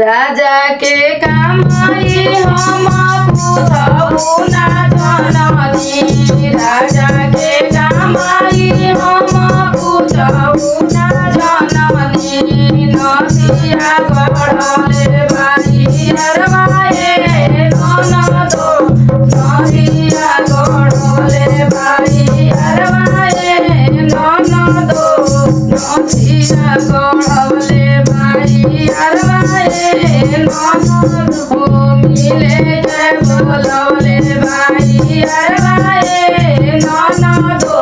राजा के कमाई हम पूछऊ ना जननी। राजा के कमाई हम पूछऊ ना जननी। नदिया गढ़ले बाई अरवाए ननदो। नदिया गढ़ले बाई अरवाए ननदो। नदिया गढ़ले बाई अरवाए ननदो। मिले के बोलौले बाई अरवाए ननदो।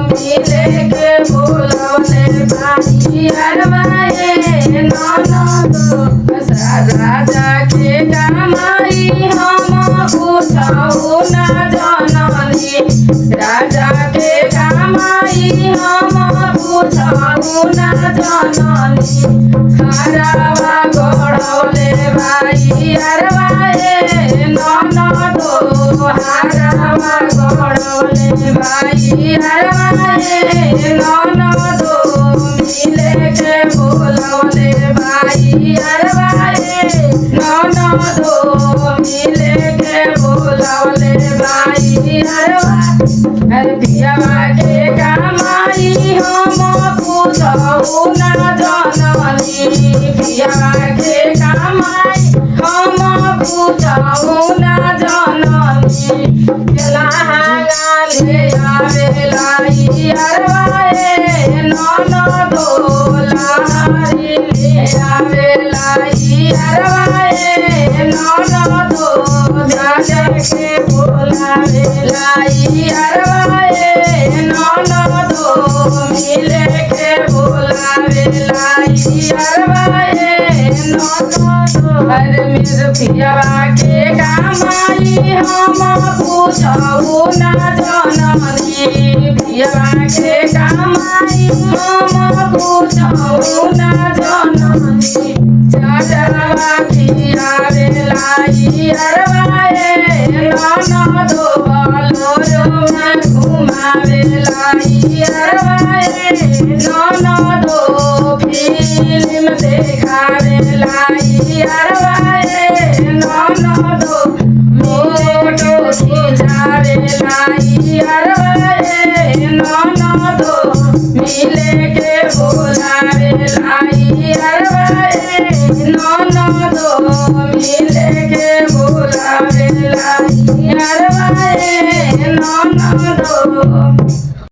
मिले के बोलौले बाई अरवाए ननदो। राजा के कमाई हम पूछऊ ना जननी। राजा के कमाई हम पूछऊ ना जननी। हरवा गढ़ले बाई अरवाए ननदो। हरवा गढ़ले बाई अरवाए ननदो। मिले के बोलौले बाई अरवाए ननदो। मिले के बोलौले बाई अरवाए। पियवा के कमाई हम पूछऊ ना जननी। पियवा के कमाई हम पूछऊ ना जननी। लहंगा ले आवे लाई अरवाए ननदो। लहरी ले आवे लाई अरवाए ननदो। राजा के बोलावे लाई अरवाए ननदो। मिले के बोलावे लाई अरवाए ननदो। अरे मेरे पियवा के कमाई हम पूछऊ ना जननी। पियवा के कमाई हम पूछऊ ना जननी। चढ़वा खियावे लाई अरवाए ननदो। बोलोरो में घुमावे लाई अरवाए ननदो। फिल्म देखावे लाई अरवाए ननदो। फोटो खिंचावे लाई अरवाए ननदो। मिले के बोलावे लाई अरवाए ननदो। मिले के बोलावे लाई अरवाए ननदो।